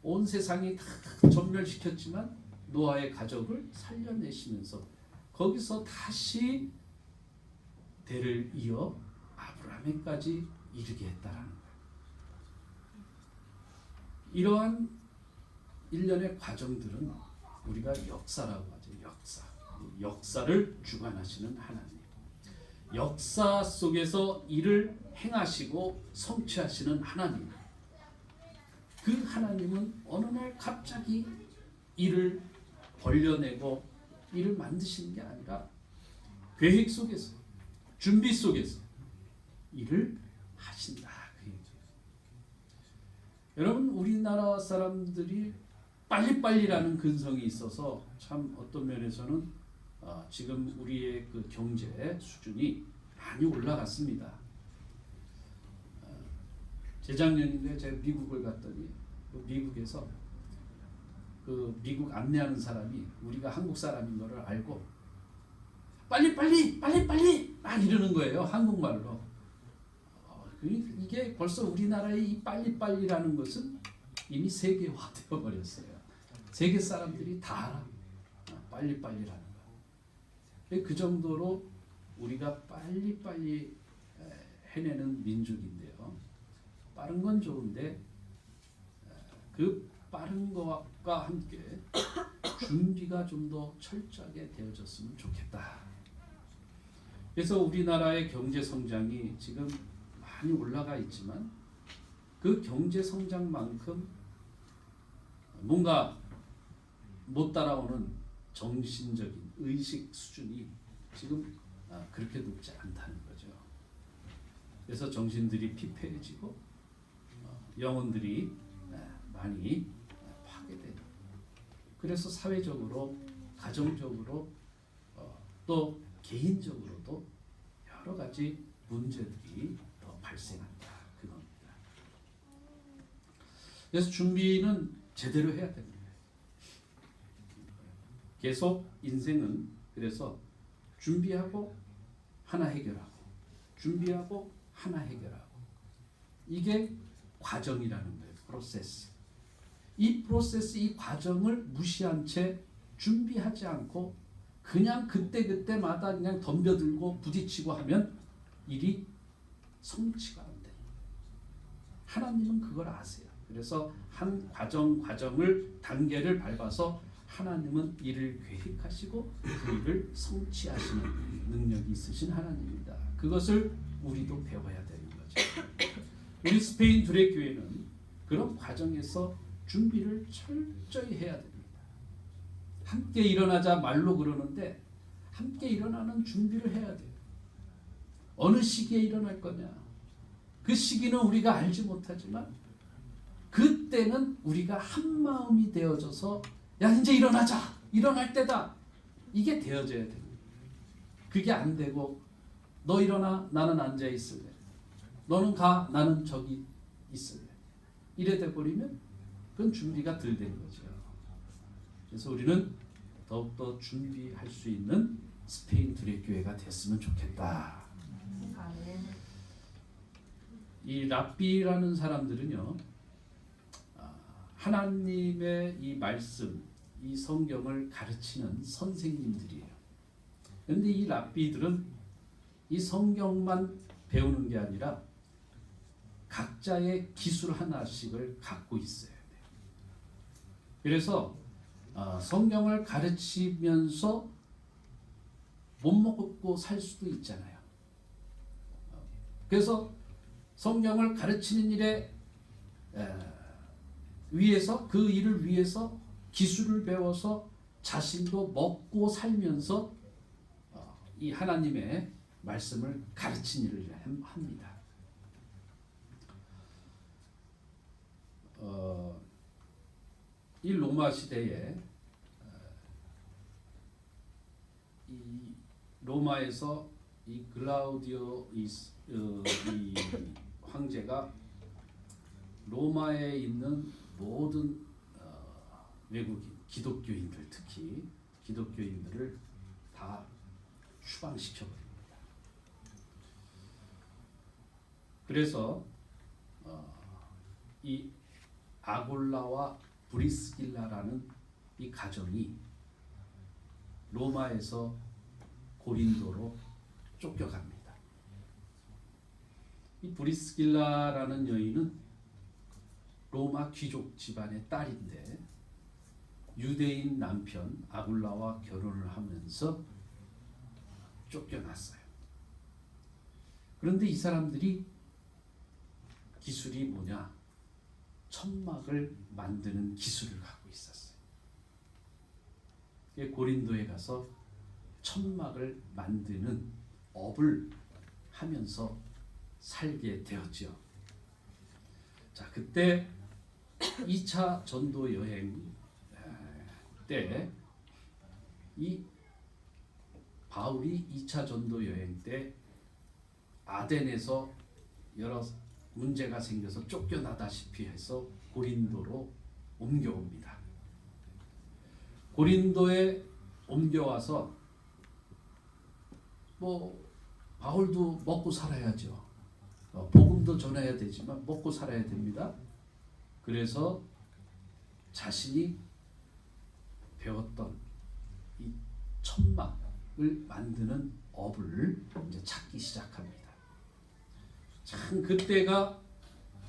온 세상이 다 전멸시켰지만 노아의 가족을 살려내시면서 거기서 다시 대를 이어 아브라함에까지 이르게 했다라는 거예요. 이러한 일련의 과정들은 우리가 역사라고 하죠. 역사를 주관하시는 하나님. 역사 속에서 일을 행하시고 성취하시는 하나님. 그 하나님은 어느 날 갑자기 일을 벌려내고 일을 만드시는 게 아니라 계획 속에서, 준비 속에서 일을 하신다. 그 얘기예요. 여러분, 우리나라 사람들이 빨리빨리라는 근성이 있어서 참 어떤 면에서는 지금 우리의 그 경제 수준이 많이 올라갔습니다. 재작년인데 제가 미국을 갔더니 미국에서 그 미국 안내하는 사람이 우리가 한국 사람인 거를 알고 빨리 막 이러는 거예요. 한국말로. 이게 벌써 우리나라의 이 빨리라는 것은 이미 세계화 되어 버렸어요. 세계 사람들이 다 알아. 빨리라는 거. 그 정도로 우리가 빨리 해내는 민족인데요. 빠른 건 좋은데 그 빠른 것과 함께 준비가 좀 더 철저하게 되어졌으면 좋겠다. 그래서 우리나라의 경제 성장이 지금 많이 올라가 있지만 그 경제 성장만큼 뭔가 못 따라오는 정신적인 의식 수준이 지금 그렇게 높지 않다는 거죠. 그래서 정신들이 피폐해지고 영혼들이 많이 파괴되는. 그래서 사회적으로, 가정적으로, 또 개인적으로도 여러 가지 문제들이 더 발생한다. 그겁니다. 그래서 준비는 제대로 해야 됩니다. 계속 인생은 그래서 준비하고 하나 해결하고, 준비하고 하나 해결하고, 이게 과정이라는 거예요. 프로세스. 이 프로세스, 이 과정을 무시한 채 준비하지 않고 그냥 그때마다 그냥 덤벼들고 부딪히고 하면 일이 성취가 안 돼요. 하나님은 그걸 아세요. 그래서 한 과정을 단계를 밟아서 하나님은 일을 계획하시고 그 일을 성취하시는 능력이 있으신 하나님입니다. 그것을 우리도 배워야 되는 거죠. 우리 스페인 두레교회는 그런 과정에서 준비를 철저히 해야 됩니다. 함께 일어나자 말로 그러는데 함께 일어나는 준비를 해야 돼요. 어느 시기에 일어날 거냐? 그 시기는 우리가 알지 못하지만 그때는 우리가 한 마음이 되어져서 야, 이제 일어나자. 일어날 때다. 이게 되어져야 됩니다. 그게 안 되고 너 일어나, 나는 앉아 있을래. 너는 가, 나는 저기 있을래. 이래 돼 버리면 그건 준비가 덜 된 거죠. 그래서 우리는 더욱더 준비할 수 있는 스페인 두레교회가 됐으면 좋겠다. 이 랍비라는 사람들은요, 하나님의 이 말씀, 이 성경을 가르치는 선생님들이에요. 그런데 이 랍비들은 이 성경만 배우는 게 아니라 각자의 기술 하나씩을 갖고 있어야 돼요. 그래서 성경을 가르치면서 못 먹고 살 수도 있잖아요. 그래서 성경을 가르치는 일에 위해서, 그 일을 위해서 기술을 배워서 자신도 먹고 살면서 이 하나님의 말씀을 가르친 일을 합니다. 이 로마 시대에 이 로마에서 이 글라우디오 이 황제가 로마에 있는 모든 외국인, 기독교인들, 특히 기독교인들을 다 추방시켜버립니다. 그래서 이 아골라와 브리스길라라는 이 가정이 로마에서 고린도로 쫓겨갑니다. 이 브리스길라라는 여인은 로마 귀족 집안의 딸인데 유대인 남편 아굴라와 결혼을 하면서 쫓겨났어요. 그런데 이 사람들이 기술이 뭐냐? 천막을 만드는 기술을 갖고 있었어요. 고린도에 가서 천막을 만드는 업을 하면서 살게 되었죠. 자, 그때 2차 전도 여행 때 이 바울이 2차 전도 여행 때 아덴에서 여러 문제가 생겨서 쫓겨나다시피 해서 고린도로 옮겨옵니다. 고린도에 옮겨와서 바울도 먹고 살아야죠. 복음도 전해야 되지만 먹고 살아야 됩니다. 그래서 자신이 배웠던 이 천막을 만드는 업을 이제 찾기 시작합니다. 참 그때가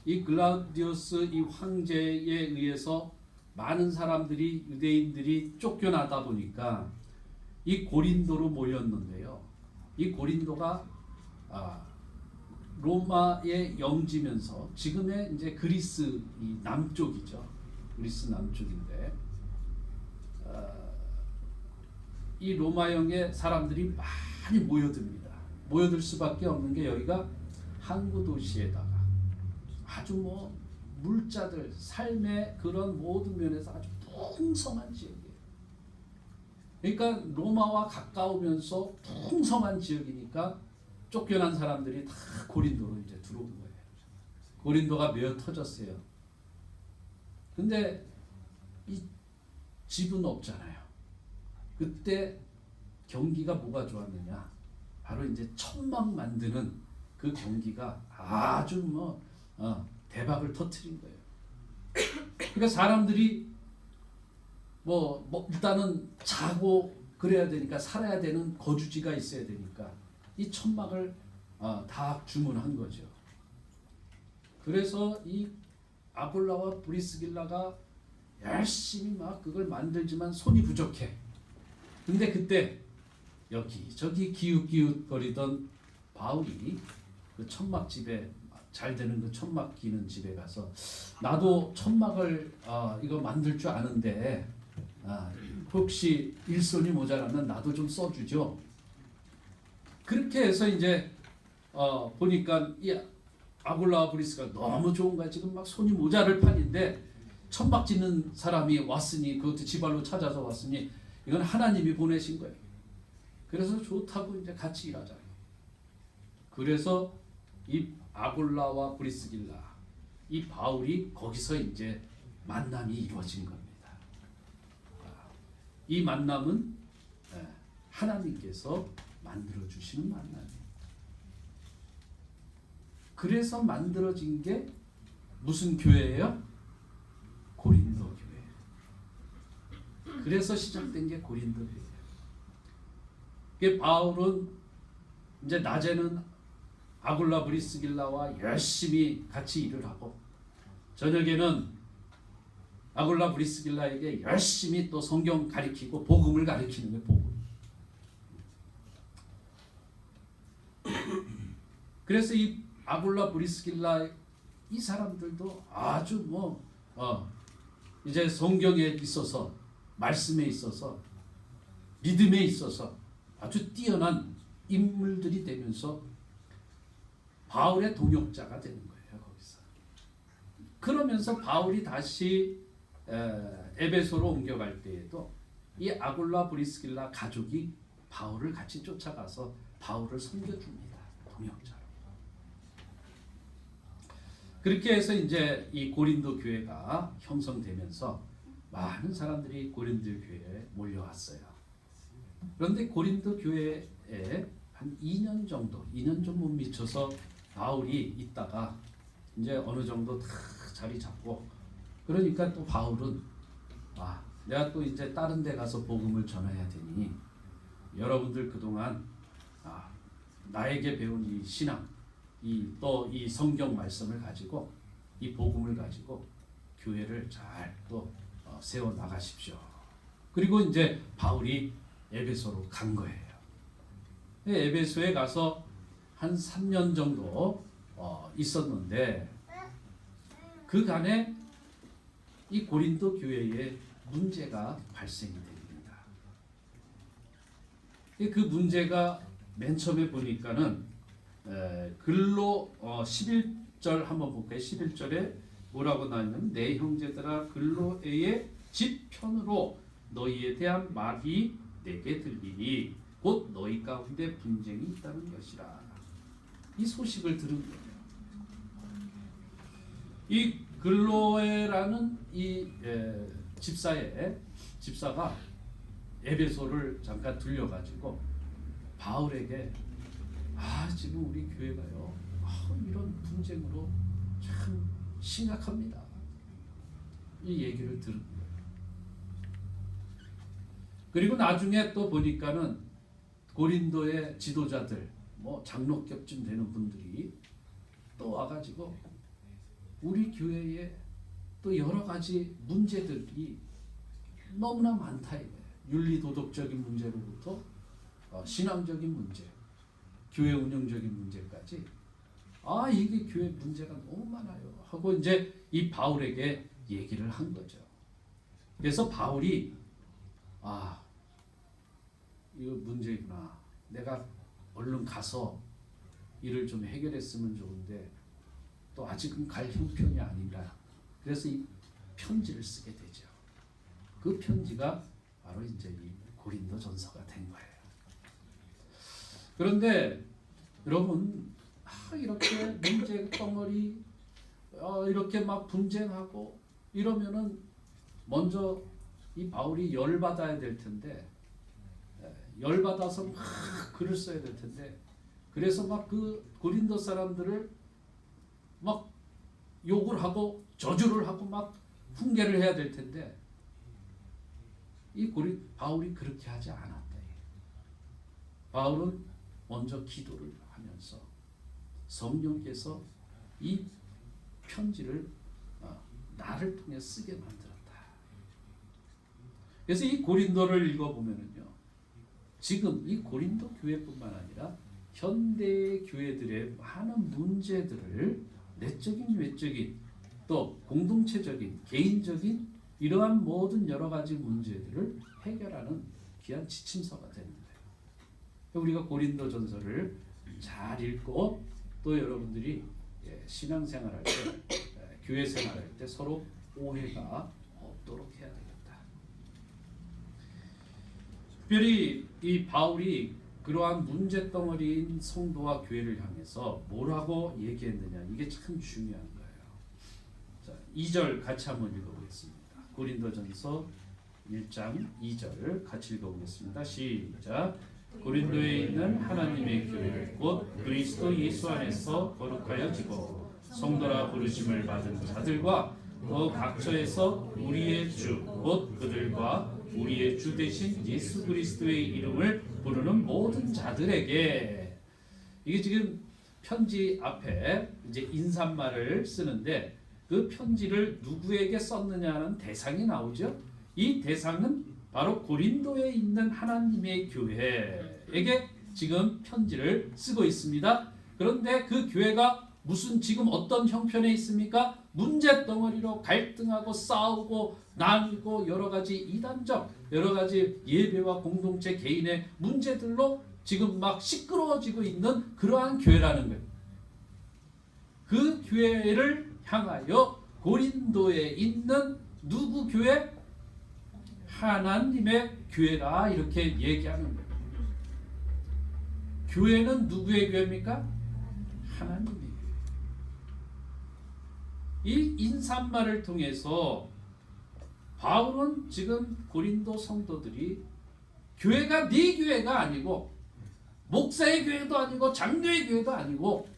이 글라우디우스 이 황제에 의해서 많은 사람들이 유대인들이 쫓겨나다 보니까 이 고린도로 모였는데요. 이 고린도가 로마에 영지면서 지금의 이제 그리스 이 남쪽이죠. 그리스 남쪽인데 이 로마형의 사람들이 많이 모여듭니다. 모여들 수밖에 없는 게 여기가 항구 도시에다가 아주 물자들 삶의 그런 모든 면에서 아주 풍성한 지역이에요. 그러니까 로마와 가까우면서 풍성한 지역이니까 쫓겨난 사람들이 다 고린도로 이제 들어온 거예요. 고린도가 메어 터졌어요. 근데 이 집은 없잖아요. 그때 경기가 뭐가 좋았느냐? 바로 이제 천막 만드는 그 경기가 아주 대박을 터뜨린 거예요. 그러니까 사람들이 일단은 자고 그래야 되니까 살아야 되는 거주지가 있어야 되니까 이 천막을 다 주문한 거죠. 그래서 이 아굴라와 브리스길라가 열심히 그걸 만들지만 손이 부족해. 근데 그때 여기저기 기웃기웃거리던 바울이 그 천막집에 잘 되는 그 천막 기는 집에 가서 나도 천막을 이거 만들 줄 아는데 혹시 일손이 모자라면 나도 좀 써주죠. 그렇게 해서 이제 보니까 이 아굴라와 브리스가 너무 좋은 거야. 지금 손이 모자랄 판인데 천막 짓는 사람이 왔으니 그것도 지발로 찾아서 왔으니 이건 하나님이 보내신 거예요. 그래서 좋다고 이제 같이 일하자. 그래서 이 아굴라와 브리스길라 이 바울이 거기서 이제 만남이 이루어진 겁니다. 이 만남은 하나님께서 만들어 주시는 만남이에요. 그래서 만들어진 게 무슨 교회예요? 고린도 교회. 그래서 시작된 게 고린도 교회예요. 바울은 이제 낮에는 아굴라 브리스길라와 열심히 같이 일을 하고 저녁에는 아굴라 브리스길라에게 열심히 또 성경 가르치고 복음을 가르치는 게 복음. 그래서 이 아굴라 브리스길라 이 사람들도 아주 이제 성경에 있어서 말씀에 있어서 믿음에 있어서 아주 뛰어난 인물들이 되면서 바울의 동역자가 되는 거예요. 거기서. 그러면서 바울이 다시 에베소로 옮겨갈 때에도 이 아굴라 브리스길라 가족이 바울을 같이 쫓아가서 바울을 섬겨줍니다. 동역자로. 그렇게 해서 이제 이 고린도 교회가 형성되면서 많은 사람들이 고린도 교회에 몰려왔어요. 그런데 고린도 교회에 한 2년 정도, 2년 좀 못 미쳐서 바울이 있다가 이제 어느 정도 다 자리 잡고 그러니까 또 바울은 내가 또 이제 다른 데 가서 복음을 전해야 되니 여러분들 그동안 나에게 배운 이 신앙, 이 성경 말씀을 가지고 이 복음을 가지고 교회를 잘 또 세워 나가십시오. 그리고 이제 바울이 에베소로 간 거예요. 에베소에 가서 한 3년 정도 있었는데 그간에 이 고린도 교회에 문제가 발생이 됩니다. 그 문제가 맨 처음에 보니까는 글로 11절 한번 볼까요? 11절에 뭐라고 나오냐면 내 형제들아 글로에의 집편으로 너희에 대한 말이 내게 들리니 곧 너희 가운데 분쟁이 있다는 것이라. 이 소식을 들은 거예요. 이 글로에라는 이 집사가 에베소를 잠깐 들려가지고 바울에게 지금 우리 교회가요 이런 분쟁으로 참 심각합니다. 이 얘기를 들은 거예요. 그리고 나중에 또 보니까는 고린도의 지도자들 장로격쯤 되는 분들이 또 와가지고 우리 교회에 또 여러 가지 문제들이 너무나 많다 이거예요. 윤리 도덕적인 문제로부터 신앙적인 문제, 교회 운영적인 문제까지 이게 교회 문제가 너무 많아요 하고 이제 이 바울에게 얘기를 한 거죠. 그래서 바울이 이거 문제구나. 내가 얼른 가서 일을 좀 해결했으면 좋은데 또 아직은 갈 형편이 아니라 그래서 이 편지를 쓰게 되죠. 그 편지가 바로 이제 이 고린도전서가 된 거예요. 그런데 여러분 이렇게 문제 덩어리 이렇게 막 분쟁하고 이러면은 먼저 이 바울이 열받아야 될 텐데 열받아서 막 글을 써야 될 텐데 그래서 막 그 고린도 사람들을 막 욕을 하고 저주를 하고 막 훈계를 해야 될 텐데 이 바울이 그렇게 하지 않았다. 바울은 먼저 기도를 하면서 성령께서 이 편지를 나를 통해 쓰게 만들었다. 그래서 이 고린도를 읽어보면은요, 지금 이 고린도 교회뿐만 아니라 현대 교회들의 많은 문제들을 내적인, 외적인, 또 공동체적인, 개인적인 이러한 모든 여러 가지 문제들을 해결하는 귀한 지침서가 되는 거예요. 우리가 고린도전서를 잘 읽고 또 여러분들이 신앙생활할 때, 교회 생활할 때 서로 오해가 없도록 해야 되겠다. 특별히 이 바울이 그러한 문제덩어리인 성도와 교회를 향해서 뭐라고 얘기했느냐, 이게 참 중요한 거예요. 자, 2절 같이 한번 읽어보겠습니다. 고린도전서 1장 2절 같이 읽어보겠습니다. 시작. 고린도에 있는 하나님의 교회를 곧 그리스도 예수 안에서 거룩하여지고 성도라 부르심을 받은 자들과 또 각처에서 우리의 주 곧 그들과 우리의 주 되신 예수 그리스도의 이름을 부르는 모든 자들에게, 이게 지금 편지 앞에 이제 인사말을 쓰는데 그 편지를 누구에게 썼느냐는 대상이 나오죠. 이 대상은 바로 고린도에 있는 하나님의 교회에게 지금 편지를 쓰고 있습니다. 그런데 그 교회가 무슨 지금 어떤 형편에 있습니까? 문제 덩어리로 갈등하고 싸우고 나뉘고 여러 가지 이단적 여러 가지 예배와 공동체 개인의 문제들로 지금 막 시끄러워지고 있는 그러한 교회라는 거예요. 그 교회를 향하여 고린도에 있는 누구 교회? 하나님의 교회라 이렇게 얘기하는 거예요. 교회는 누구의 교회입니까? 하나님의 교회. 이 인사말을 통해서 바울은 지금 고린도 성도들이 교회가 네 교회가 아니고 목사의 교회도 아니고 장로의 교회도 아니고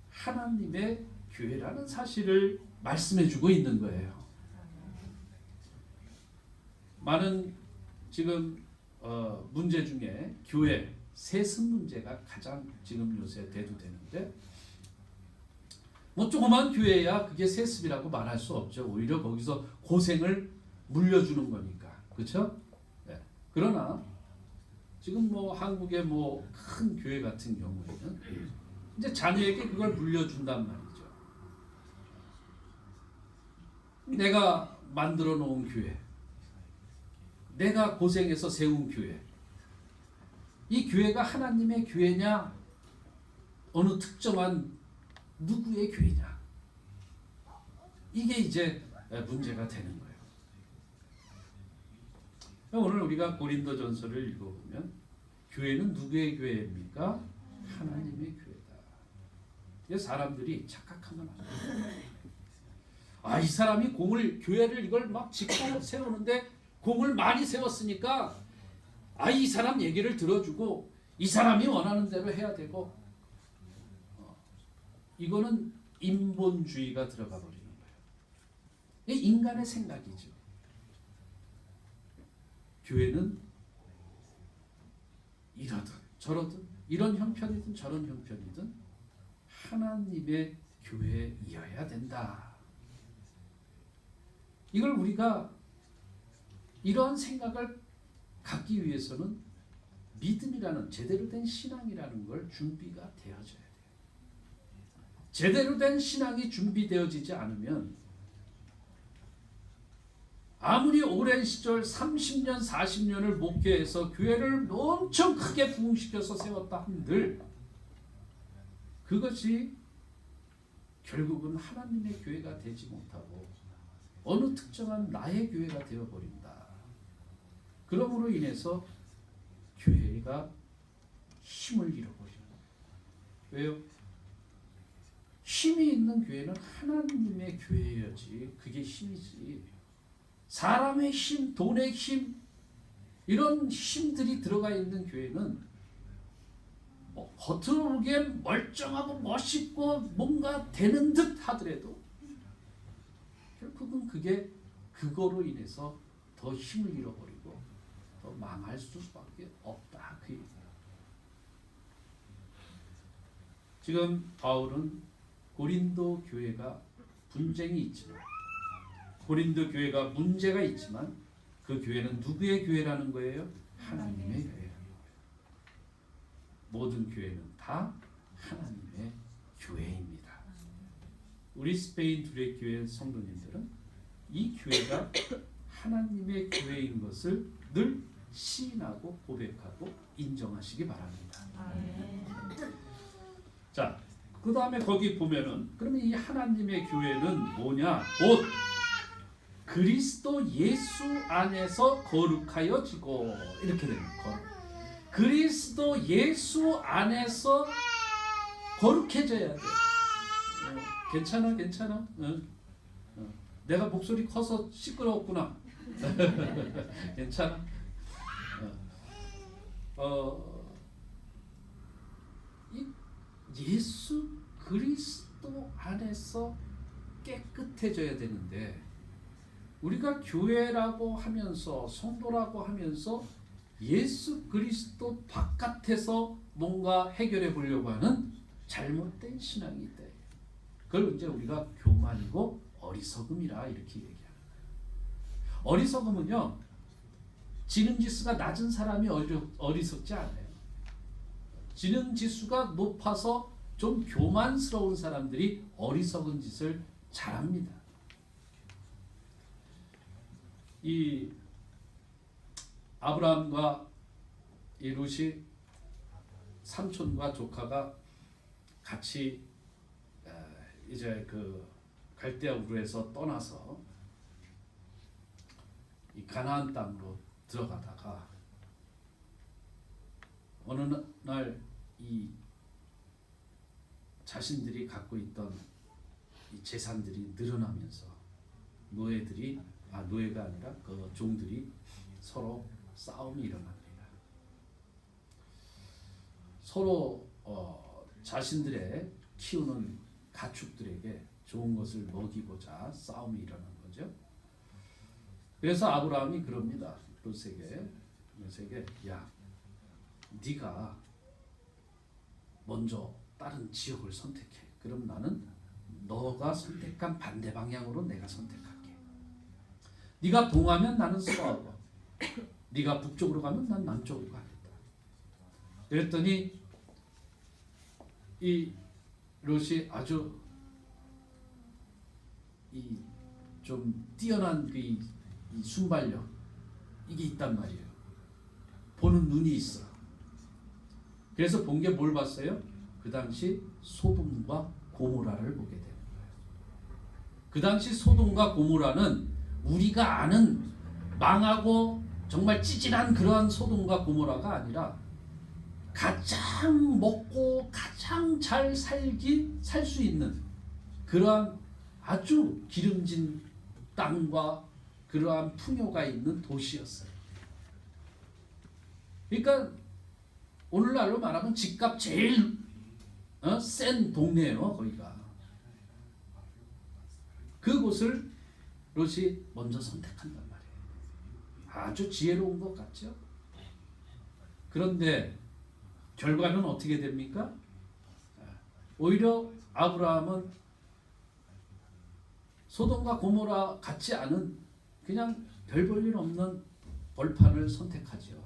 하나님의 교회라는 사실을 말씀해주고 있는 거예요. 많은 지금 문제 중에 교회 세습 문제가 가장 지금 요새 대두되는데, 뭐 조그만 교회야 그게 세습이라고 말할 수 없죠. 오히려 거기서 고생을 물려주는 거니까, 그렇죠? 네. 그러나 지금 뭐 한국의 뭐 큰 교회 같은 경우에는 이제 자녀에게 그걸 물려준단 말이죠. 내가 만들어 놓은 교회, 내가 고생해서 세운 교회, 이 교회가 하나님의 교회냐, 어느 특정한 누구의 교회냐, 이게 이제 문제가 되는 거예요. 오늘 우리가 고린도전서를 읽어보면 교회는 누구의 교회입니까? 하나님의 교회다. 사람들이 착각하면 안 돼요. 이 사람이 교회를 이걸 막 짓고 세우는데 공을 많이 세웠으니까 이 사람 얘기를 들어주고 이 사람이 원하는 대로 해야 되고, 이거는 인본주의가 들어가 버리는 거예요. 이게 인간의 생각이죠. 교회는 이러든 저러든, 이런 형편이든 저런 형편이든 하나님의 교회이어야 된다. 이걸 우리가 이러한 생각을 갖기 위해서는 믿음이라는, 제대로 된 신앙이라는 걸 준비가 되어져야 돼요. 제대로 된 신앙이 준비되어지지 않으면 아무리 오랜 시절 30년 40년을 목회해서 교회를 엄청 크게 부흥시켜서 세웠다 한들 그것이 결국은 하나님의 교회가 되지 못하고 어느 특정한 나의 교회가 되어버린다. 그러므로 인해서 교회가 힘을 잃어버리는 거예요. 왜요? 힘이 있는 교회는 하나님의 교회여지, 그게 힘이지. 사람의 힘, 돈의 힘, 이런 힘들이 들어가 있는 교회는 겉으로 보기엔 멀쩡하고 멋있고 뭔가 되는 듯 하더라도 결국은 그게 그거로 인해서 더 힘을 잃어버리고 더 망할 수밖에 없다. 그 얘기예요. 지금 바울은 고린도 교회가 분쟁이 있지만, 고린도 교회가 문제가 있지만 그 교회는 누구의 교회라는 거예요? 하나님의 교회라는 거예요. 모든 교회는 다 하나님의 교회입니다. 우리 스페인 두레교회 성도님들은 이 교회가 하나님의 교회인 것을 늘 시인하고 고백하고 인정하시기 바랍니다. 자, 그 다음에 거기 보면은 그러면 이 하나님의 교회는 뭐냐? 곧 그리스도 예수 안에서 거룩하여지고, 이렇게 됩니다. 그리스도 예수 안에서 거룩해져야 돼. 괜찮아? 내가 목소리 커서 시끄러웠구나. 괜찮아? 이 예수 그리스도 안에서 깨끗해져야 되는데, 우리가 교회라고 하면서 성도라고 하면서 예수 그리스도 바깥에서 뭔가 해결해 보려고 하는 잘못된 신앙이 있다. 그걸 이제 우리가 교만이고 어리석음이라 이렇게 얘기하는 거예요. 어리석음은요, 지능지수가 낮은 사람이 어리석지 않아요. 지능지수가 높아서 좀 교만스러운 사람들이 어리석은 짓을 잘합니다. 이 아브라함과 이 룻이 삼촌과 조카가 같이 이제 그 갈대아 우르에서 떠나서 이 가나안 땅으로 들어가다가 어느 날 이 자신들이 갖고 있던 이 재산들이 늘어나면서 노예가 아니라 그 종들이 서로 싸움이 일어납니다. 서로 자신들의 키우는 가축들에게 좋은 것을 먹이고자 싸움이 일어난 거죠. 그래서 아브라함이 그럽니다. 롯에게 야, 네가 먼저 다른 지역을 선택해. 그럼 나는 너가 선택한 반대 방향으로 내가 선택할게. 네가 동하면 나는 서하고, 네가 북쪽으로 가면 난 남쪽으로 가겠다. 그랬더니 이 롯이 아주 이 좀 뛰어난 그 이 순발력 이게 있단 말이에요. 보는 눈이 있어. 그래서 본 게 뭘 봤어요? 그 당시 소돔과 고모라를 보게 되는 거예요. 그 당시 소돔과 고모라는 우리가 아는 망하고 정말 찌질한 그러한 소돔과 고모라가 아니라 가장 먹고 가장 잘 살 수 있는 그러한 아주 기름진 땅과 그러한 풍요가 있는 도시였어요. 그러니까 오늘날로 말하면 집값 제일 센 동네예요. 거기가. 그곳을 롯이 먼저 선택한단 말이에요. 아주 지혜로운 것 같죠? 그런데 결과는 어떻게 됩니까? 오히려 아브라함은 소돔과 고모라 같지 않은 그냥 별 볼 일 없는 벌판을 선택하죠.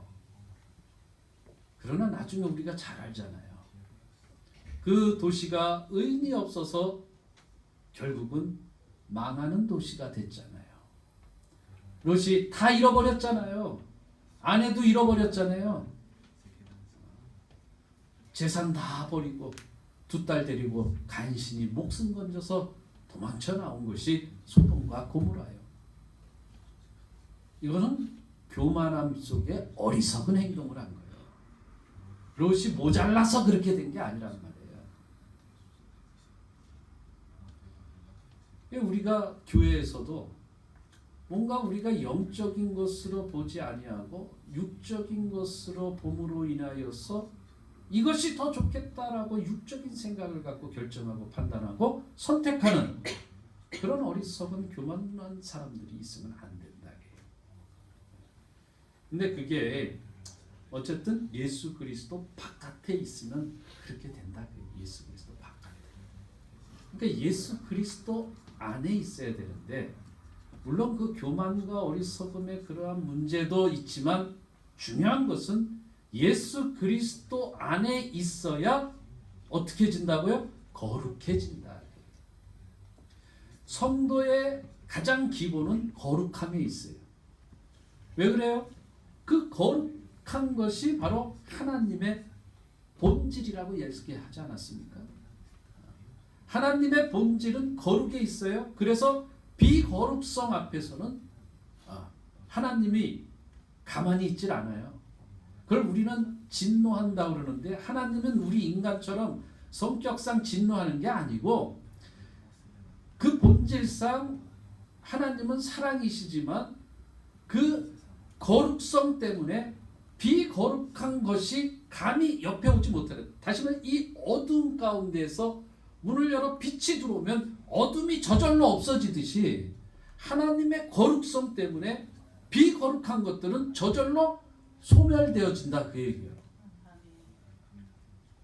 그러나 나중에 우리가 잘 알잖아요. 그 도시가 의인이 없어서 결국은 망하는 도시가 됐잖아요. 롯이 다 잃어버렸잖아요. 아내도 잃어버렸잖아요. 재산 다 버리고 두 딸 데리고 간신히 목숨 건져서 도망쳐 나온 것이 소돔과 고모라예요. 이거는 교만함 속에 어리석은 행동을 한 거예요. 롯이 모자라서 그렇게 된 게 아니란 말이에요. 우리가 교회에서도 뭔가 우리가 영적인 것으로 보지 아니하고 육적인 것으로 봄으로 인하여서 이것이 더 좋겠다라고 육적인 생각을 갖고 결정하고 판단하고 선택하는 그런 어리석은 교만한 사람들이 있으면 안 된다. 근데 그게 어쨌든 예수 그리스도 바깥에 있으면 그렇게 된다. 예수 그리스도 바깥에. 그러니까 예수 그리스도 안에 있어야 되는데 물론 그 교만과 어리석음의 그러한 문제도 있지만 중요한 것은 예수 그리스도 안에 있어야 어떻게 진다고요? 거룩해진다. 성도의 가장 기본은 거룩함에 있어요. 왜 그래요? 그 거룩한 것이 바로 하나님의 본질이라고 얘기하지 않았습니까? 하나님의 본질은 거룩에 있어요. 그래서 비거룩성 앞에서는 하나님이 가만히 있질 않아요. 그걸 우리는 진노한다고 그러는데 하나님은 우리 인간처럼 성격상 진노하는 게 아니고 그 본질상 하나님은 사랑이시지만 그 거룩성 때문에 비거룩한 것이 감히 옆에 오지 못하는. 다시 말해 이 어둠 가운데서 문을 열어 빛이 들어오면 어둠이 저절로 없어지듯이 하나님의 거룩성 때문에 비거룩한 것들은 저절로 소멸되어진다 그 얘기예요.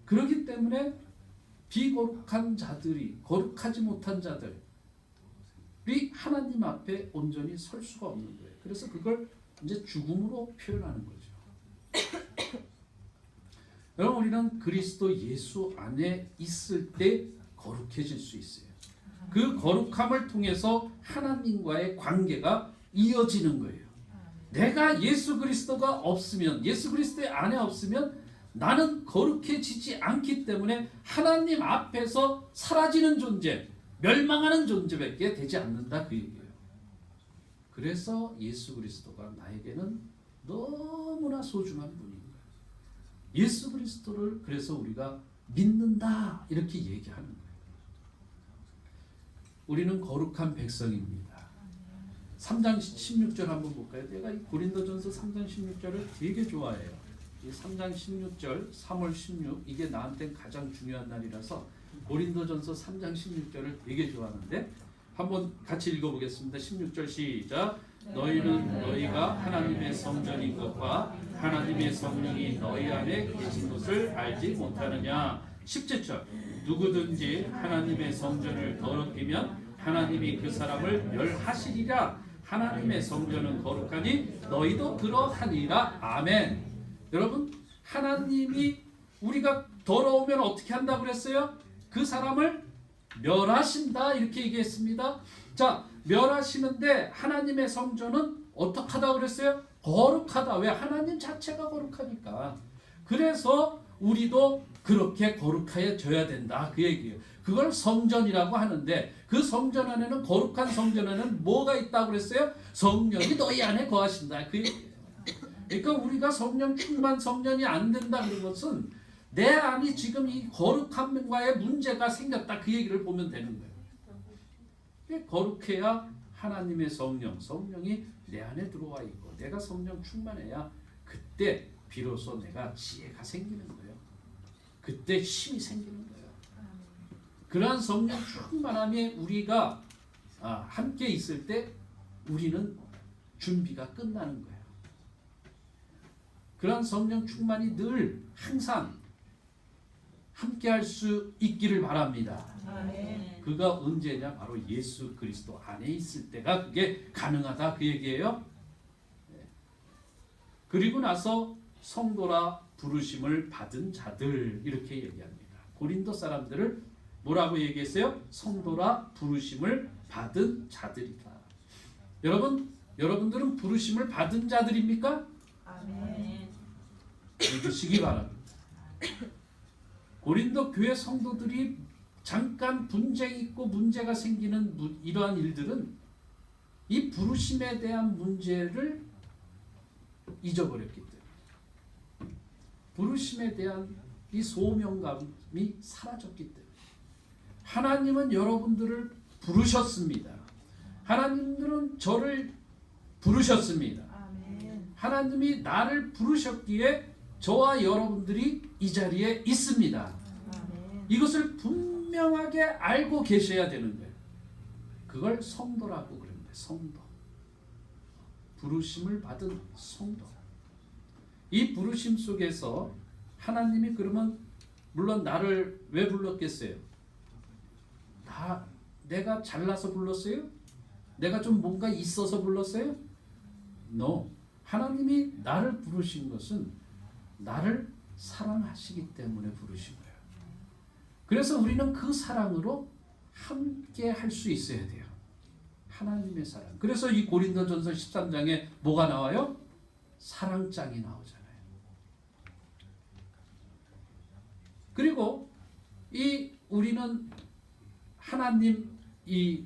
그렇기 때문에 비거룩한 자들이 거룩하지 못한 자들이 하나님 앞에 온전히 설 수가 없는 거예요. 그래서 그걸 이제 죽음으로 표현하는 거죠. 여러분 우리는 그리스도 예수 안에 있을 때 거룩해질 수 있어요. 그 거룩함을 통해서 하나님과의 관계가 이어지는 거예요. 내가 예수 그리스도가 없으면 예수 그리스도의 안에 없으면 나는 거룩해지지 않기 때문에 하나님 앞에서 사라지는 존재, 멸망하는 존재밖에 되지 않는다 그 얘기예요. 그래서 예수 그리스도가 나에게는 너무나 소중한 분인 거예요. 예수 그리스도를 그래서 우리가 믿는다 이렇게 얘기하는 거예요. 우리는 거룩한 백성입니다. 3장 16절 한번 볼까요? 내가 이 고린도전서 3장 16절을 되게 좋아해요. 이 3장 16절 3월 16 이게 나한테는 가장 중요한 날이라서 고린도전서 3장 16절을 되게 좋아하는데 한번 같이 읽어보겠습니다. 16절 시작. 너희는 너희가 하나님의 성전인 것과 하나님의 성령이 너희 안에 계신 것을 알지 못하느냐. 17절 누구든지 하나님의 성전을 더럽히면 하나님이 그 사람을 멸하시리라. 하나님의 성전은 거룩하니 너희도 그러하니라. 아멘. 여러분, 하나님이 우리가 더러우면 어떻게 한다고 그랬어요? 그 사람을 멸하신다 이렇게 얘기했습니다. 자, 멸하시는데 하나님의 성전은 어떻게 하다고 그랬어요? 거룩하다. 왜? 하나님 자체가 거룩하니까. 그래서 우리도 그렇게 거룩해져야 된다 그 얘기예요. 그걸 성전이라고 하는데 그 성전 안에는, 거룩한 성전 안에는 뭐가 있다고 그랬어요? 성령이 너희 안에 거하신다 그 얘기예요. 그러니까 우리가 성령 충만, 성전이 안 된다 그런 것은 내 안이 지금 이 거룩함과의 문제가 생겼다 그 얘기를 보면 되는 거예요. 거룩해야 하나님의 성령이 내 안에 들어와 있고 내가 성령 충만해야 그때 비로소 내가 지혜가 생기는 거예요. 그때 힘이 생기는 거예요. 그러한 성령 충만함에 우리가 함께 있을 때 우리는 준비가 끝나는 거예요. 그러한 성령 충만이 늘 항상 함께 할 수 있기를 바랍니다. 그가 언제냐? 바로 예수 그리스도 안에 있을 때가 그게 가능하다 그 얘기예요. 그리고 나서 성도라 부르심을 받은 자들 이렇게 얘기합니다. 고린도 사람들을 뭐라고 얘기했어요? 성도라 부르심을 받은 자들이다. 여러분들은 부르심을 받은 자들입니까? 아멘. 믿으시기 바랍니다. 고린도 교회 성도들이 잠깐 분쟁이 있고 문제가 생기는 이러한 일들은 이 부르심에 대한 문제를 잊어버렸기 때문에, 부르심에 대한 이 소명감이 사라졌기 때문에. 하나님은 여러분들을 부르셨습니다. 하나님들은 저를 부르셨습니다. 아멘. 하나님이 나를 부르셨기에 저와 여러분들이 이 자리에 있습니다. 아멘. 이것을 분명하게 알고 계셔야 되는 거예요. 그걸 성도라고 그럽니다. 성도. 부르심을 받은 성도. 이 부르심 속에서 하나님이 그러면 물론 나를 왜 불렀겠어요? 내가 잘나서 불렀어요? 내가 좀 뭔가 있어서 불렀어요? No. 하나님이 나를 부르신 것은 나를 사랑하시기 때문에 부르신 거예요. 그래서 우리는 그 사랑으로 함께 할 수 있어야 돼요. 하나님의 사랑. 그래서 이 고린도전서 13장에 뭐가 나와요? 사랑장이 나오잖아요. 그리고 우리는 하나님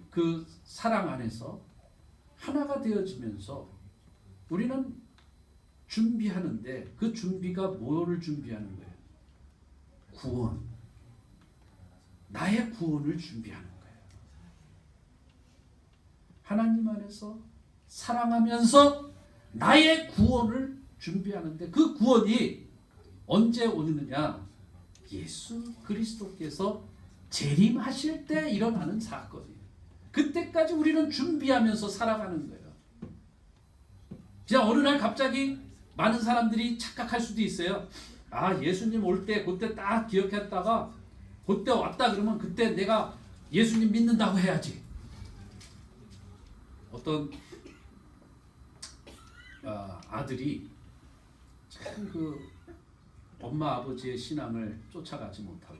그 사랑 안에서 하나가 되어지면서 우리는 준비하는데 그 준비가 뭐를 준비하는 거예요? 구원. 나의 구원을 준비하는 거예요. 하나님 안에서 사랑하면서 나의 구원을 준비하는데 그 구원이 언제 오느냐? 예수 그리스도께서 재림하실 때 일어나는 사건이에요. 그때까지 우리는 준비하면서 살아가는 거예요. 그냥 어느 날 갑자기 많은 사람들이 착각할 수도 있어요. 예수님 올 때 그때 딱 기억했다가 그때 왔다 그러면 그때 내가 예수님 믿는다고 해야지. 어떤 아들이 참 엄마 아버지의 신앙을 쫓아가지 못하고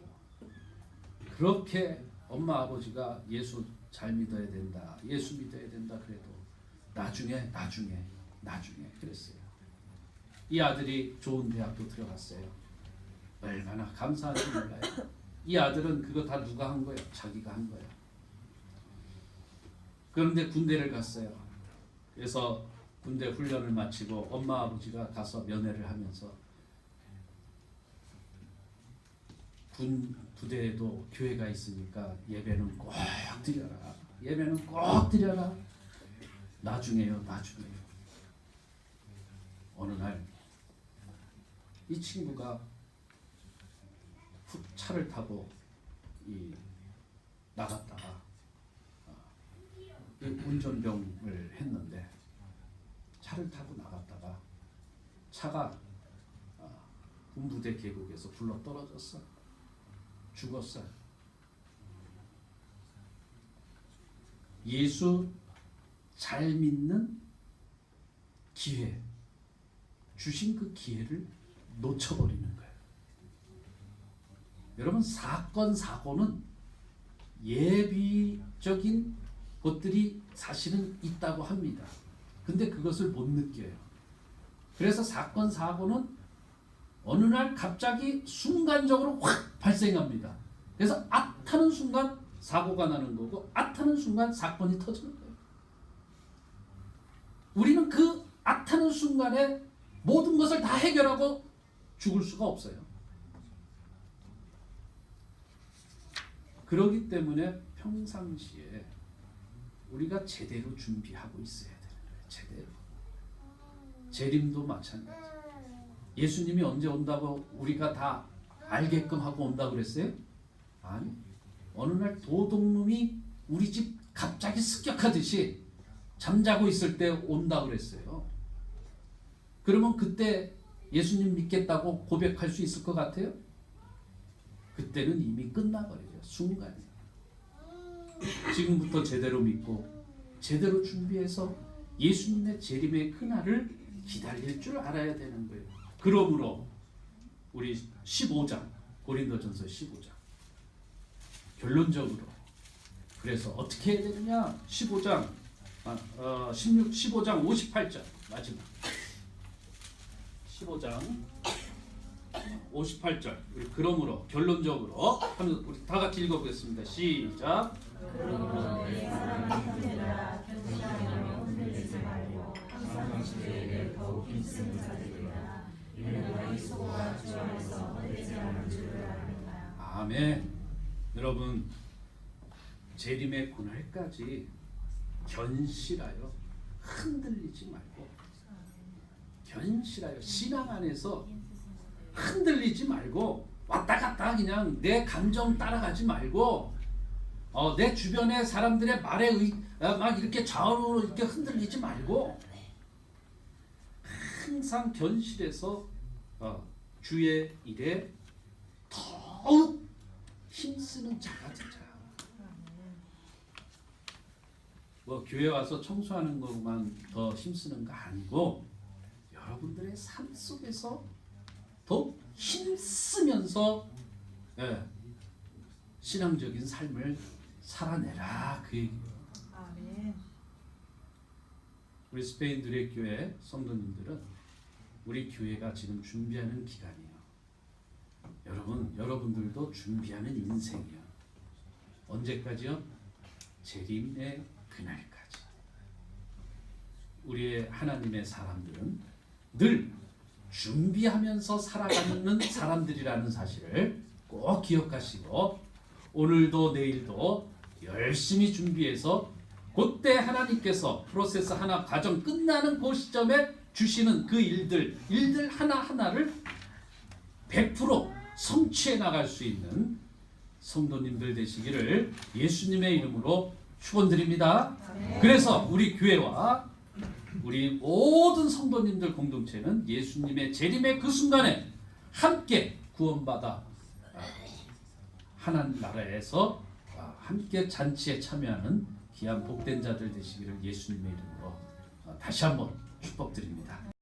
그렇게 엄마 아버지가 예수 잘 믿어야 된다, 예수 믿어야 된다 그래도 나중에 그랬어요. 이 아들이 좋은 대학도 들어갔어요. 얼마나 감사한지 몰라요. 이 아들은 그거 다 누가 한 거예요? 자기가 한 거예요. 그런데 군대를 갔어요. 그래서 군대 훈련을 마치고 엄마 아버지가 가서 면회를 하면서 군 부대에도 교회가 있으니까 예배는 꼭 드려라. 예배는 꼭 드려라. 나중에요. 어느 날 이 친구가 차를 타고 나갔다가 운전병을 했는데 차를 타고 나갔다가 차가 군부대 계곡에서 굴러 떨어졌어. 죽었어. 예수 잘 믿는 기회, 주신 그 기회를 놓쳐버리는 거예요. 여러분, 사건, 사고는 예비적인 것들이 사실은 있다고 합니다. 근데 그것을 못 느껴요. 그래서 사건, 사고는 어느 날 갑자기 순간적으로 확 발생합니다. 그래서 하는 순간 사고가 나는 거고 하는 순간 사건이 터지는 거예요. 우리는 그 하는 순간에 모든 것을 다 해결하고 죽을 수가 없어요. 그렇기 때문에 평상시에 우리가 제대로 준비하고 있어야 되는 거예요. 제대로. 재림도 마찬가지. 예수님이 언제 온다고 우리가 다 알게끔 하고 온다고 그랬어요? 아니. 어느 날 도둑놈이 우리 집 갑자기 습격하듯이 잠자고 있을 때 온다고 그랬어요. 그러면 그때 예수님 믿겠다고 고백할 수 있을 것 같아요? 그때는 이미 끝나버려요. 순간에. 지금부터 제대로 믿고 제대로 준비해서 예수님의 재림의 그날을 기다릴 줄 알아야 되는 거예요. 그러므로 우리 15장 고린도전서 15장 결론적으로 그래서 어떻게 해야 되느냐? 15장 15장 58절 마지막 15장 58절 우리 그러므로 결론적으로 하면서 우리 다 같이 읽어보겠습니다. 시작. 아멘. 여러분, 재림의 그날까지 견실하여 흔들리지 말고, 견실하여 신앙 안에서 흔들리지 말고 왔다 갔다 그냥 내 감정 따라가지 말고 내 주변의 사람들의 말에 막 이렇게 좌우로 이렇게 흔들리지 말고 항상 견실해서 주의 일에 더욱 힘쓰는 자가 되자. 뭐 교회 와서 청소하는 것만 더 힘쓰는 거 아니고 여러분들의 삶 속에서 더 힘쓰면서 신앙적인 삶을 살아내라 그 얘기예요. 아멘. 우리 스페인 누레교회 성도님들은 우리 교회가 지금 준비하는 기간이에요. 여러분들도 준비하는 인생이요. 언제까지요? 재림의 그날까지. 우리의 하나님의 사람들은 늘 준비하면서 살아가는 사람들이라는 사실을 꼭 기억하시고 오늘도 내일도 열심히 준비해서 그때 하나님께서 프로세스 하나 과정 끝나는 그 시점에 주시는 그 일들 하나하나를 100% 성취해 나갈 수 있는 성도님들 되시기를 예수님의 이름으로 축원드립니다. 그래서 우리 교회와 우리 모든 성도님들 공동체는 예수님의 재림의 그 순간에 함께 구원받아 하나님 나라에서 함께 잔치에 참여하는 귀한 복된 자들 되시기를 예수님의 이름으로 다시 한번 축복드립니다.